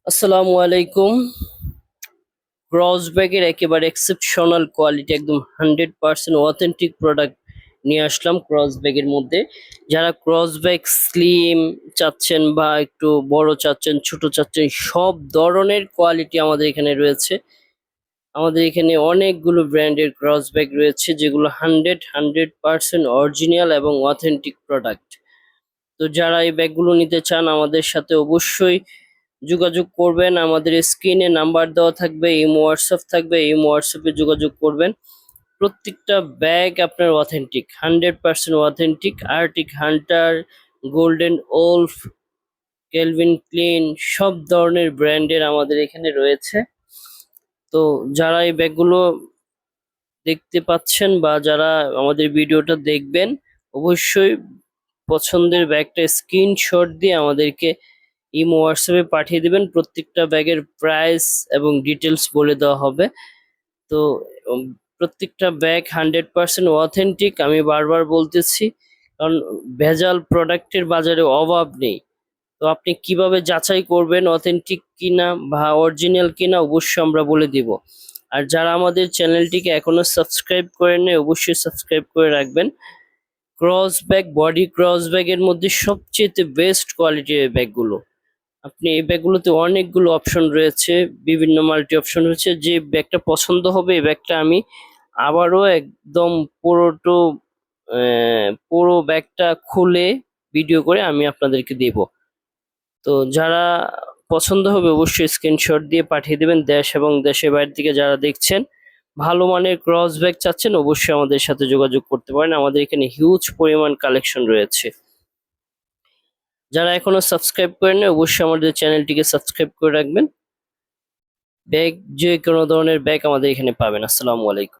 আসসালামু আলাইকুম। ক্রস ব্যাগের একেবারে এক্সেপশনাল কোয়ালিটি, একদম 100% অথেন্টিক প্রোডাক্ট নিয়ে আসলাম ক্রস ব্যাগের মধ্যে। যারা ক্রস ব্যাগ স্লিম চাচ্ছেন বা একটু বড় চাচ্ছেন, ছোট চাচ্ছেন, সব ধরনের কোয়ালিটি আমাদের এখানে রয়েছে। আমাদের এখানে অনেকগুলো ব্র্যান্ডের ক্রস ব্যাগ রয়েছে, যেগুলো 100% অরিজিনাল এবং অথেন্টিক প্রোডাক্ট। তো যারা এই ব্যাগগুলো নিতে চান আমাদের সাথে অবশ্যই যোগাযোগ করবেন। আমাদের স্ক্রিনে নাম্বার দেওয়া থাকবে, ইমো হোয়াটসঅ্যাপ থাকবে, ইমো হোয়াটসঅ্যাপে যোগাযোগ করবেন। প্রত্যেকটা ব্যাগ আপনার authentic, 100% authentic. Arctic Hunter, Golden Wolf, Calvin Klein, সব ধরনের ব্র্যান্ডের আমাদের এখানে রয়েছে। তো যারা এই ব্যাগগুলো দেখতে পাচ্ছেন বা যারা আমাদের ভিডিওটা দেখবেন, অবশ্যই পছন্দের ব্যাগটা স্ক্রিনশট দিয়ে আমাদেরকে ইমো হোয়াটসঅ্যাপে পাঠিয়ে দিবেন। প্রত্যেকটা ব্যাগের প্রাইস এবং ডিটেলস বলে দেওয়া হবে। তো উম, প্রত্যেকটা ব্যাগ 100% অথেন্টিক, আমি বারবার বলতেছি, কারণ ভেজাল প্রোডাক্টের বাজারে অভাব নেই। তো আপনি কিভাবে যাচাই করবেন অথেন্টিক কিনা বা অরিজিনাল কিনা, অবশ্যই আমরা বলে দিব। আর যারা আমাদের চ্যানেলটিকে এখনো সাবস্ক্রাইব করেন নাই, অবশ্যই সাবস্ক্রাইব করে রাখবেন। ক্রস ব্যাগ, বডি ক্রস ব্যাগের মধ্যে সবচেয়ে বেস্ট কোয়ালিটির এই ব্যাগগুলো। আপনি এই ব্যাগগুলোতে অনেকগুলো অপশন রয়েছে, বিভিন্ন মাল্টি অপশন রয়েছে। যে ব্যাগটা পছন্দ হবে এই ব্যাগটা আমি আবারও একদম পুরো ব্যাগটা খুলে ভিডিও করে আমি আপনাদেরকে দেব। তো যারা পছন্দ হবে অবশ্যই স্ক্রিনশট দিয়ে পাঠিয়ে দেবেন। দেশ এবং দেশের বাইরে থেকে যারা দেখছেন, ভালো মানের ক্রস ব্যাগ চাচ্ছেন, অবশ্যই আমাদের সাথে যোগাযোগ করতে পারেন। আমাদের এখানে হিউজ পরিমাণ কালেকশন রয়েছে। যারা এখনো সাবস্ক্রাইব করেন অবশ্যই আমাদের চ্যানেলটিকে সাবস্ক্রাইব করে রাখবেন। ব্যাগ, যে কোনো ধরনের ব্যাগ আমাদের এখানে পাবেন। আসসালামু আলাইকুম।